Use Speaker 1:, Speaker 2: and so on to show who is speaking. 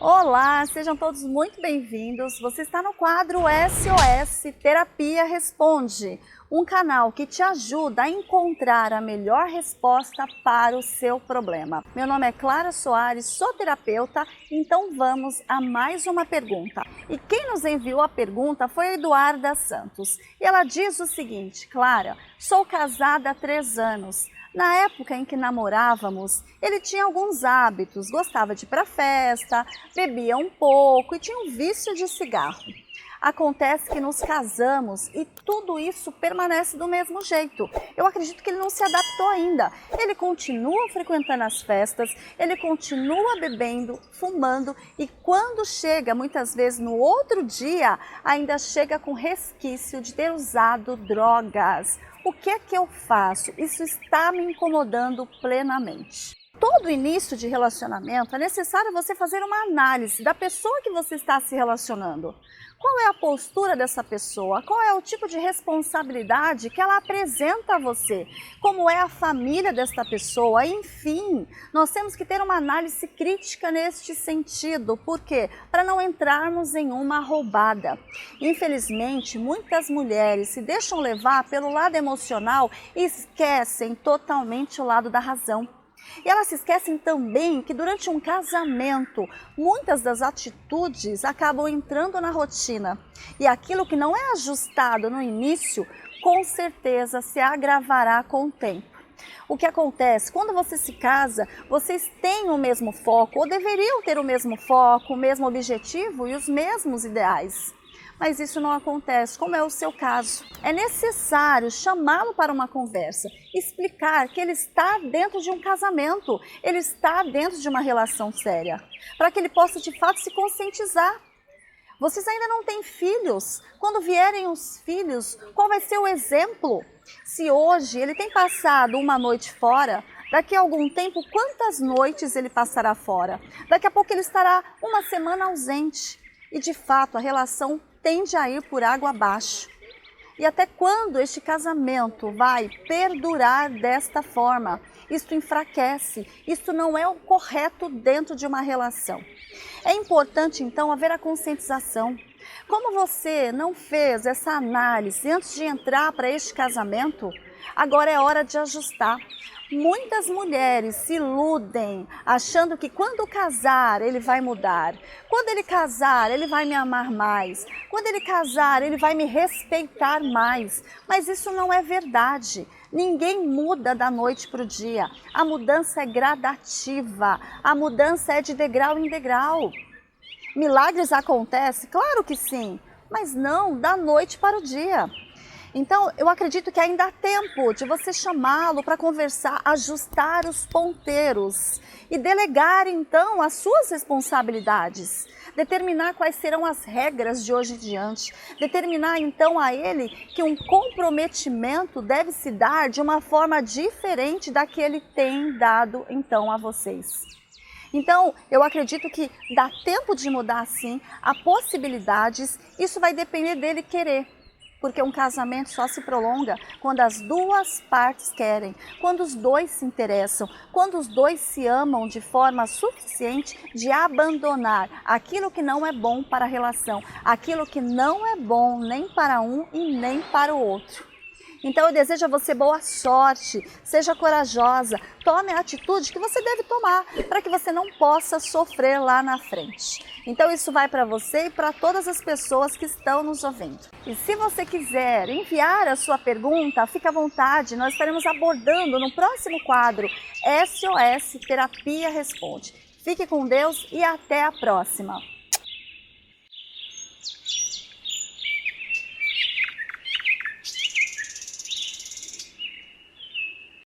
Speaker 1: Olá, sejam todos muito bem-vindos. Você está no quadro SOS Terapia Responde, um canal que te ajuda a encontrar a melhor resposta para o seu problema. Meu nome é Clara Soares, sou terapeuta, então vamos a mais uma pergunta. E quem nos enviou a pergunta foi a Eduarda Santos. E ela diz o seguinte: Clara, sou casada há 3 anos. Na época em que namorávamos, ele tinha alguns hábitos, gostava de ir para festa, bebia um pouco e tinha um vício de cigarro. Acontece que nos casamos e tudo isso permanece do mesmo jeito. Eu acredito que ele não se adaptou ainda. Ele continua frequentando as festas, ele continua bebendo, fumando e quando chega, muitas vezes no outro dia, ainda chega com resquício de ter usado drogas. O que é que eu faço? Isso está me incomodando plenamente. Todo início de relacionamento é necessário você fazer uma análise da pessoa que você está se relacionando. Qual é a postura dessa pessoa? Qual é o tipo de responsabilidade que ela apresenta a você? Como é a família desta pessoa? Enfim, nós temos que ter uma análise crítica neste sentido. Por quê? Para não entrarmos em uma roubada. Infelizmente, muitas mulheres se deixam levar pelo lado emocional e esquecem totalmente o lado da razão. E elas se esquecem também que durante um casamento, muitas das atitudes acabam entrando na rotina. E aquilo que não é ajustado no início, com certeza se agravará com o tempo. O que acontece? Quando você se casa, vocês têm o mesmo foco, ou deveriam ter o mesmo foco, o mesmo objetivo e os mesmos ideais. Mas isso não acontece, como é o seu caso. É necessário chamá-lo para uma conversa, explicar que ele está dentro de um casamento, ele está dentro de uma relação séria, para que ele possa de fato se conscientizar. Vocês ainda não têm filhos. Quando vierem os filhos, qual vai ser o exemplo? Se hoje ele tem passado uma noite fora, daqui a algum tempo, quantas noites ele passará fora? Daqui a pouco ele estará uma semana ausente. E de fato a relação tende a ir por água abaixo. E até quando este casamento vai perdurar desta forma? Isto enfraquece, isto não é o correto dentro de uma relação. É importante então haver a conscientização. Como você não fez essa análise antes de entrar para este casamento, agora é hora de ajustar. Muitas mulheres se iludem achando que quando casar ele vai mudar. Quando ele casar ele vai me amar mais. Quando ele casar ele vai me respeitar mais. Mas isso não é verdade. Ninguém muda da noite para o dia. A mudança é gradativa. A mudança é de degrau em degrau. Milagres acontecem? Claro que sim, mas não da noite para o dia. Então, eu acredito que ainda há tempo de você chamá-lo para conversar, ajustar os ponteiros e delegar, então, as suas responsabilidades. Determinar quais serão as regras de hoje em diante. Determinar, então, a ele que um comprometimento deve se dar de uma forma diferente da que ele tem dado, então, a vocês. Então, eu acredito que dá tempo de mudar sim, há possibilidades, isso vai depender dele querer. Porque um casamento só se prolonga quando as duas partes querem, quando os dois se interessam, quando os dois se amam de forma suficiente de abandonar aquilo que não é bom para a relação, aquilo que não é bom nem para um e nem para o outro. Então eu desejo a você boa sorte, seja corajosa, tome a atitude que você deve tomar para que você não possa sofrer lá na frente. Então isso vai para você e para todas as pessoas que estão nos ouvindo. E se você quiser enviar a sua pergunta, fique à vontade, nós estaremos abordando no próximo quadro SOS Terapia Responde. Fique com Deus e até a próxima!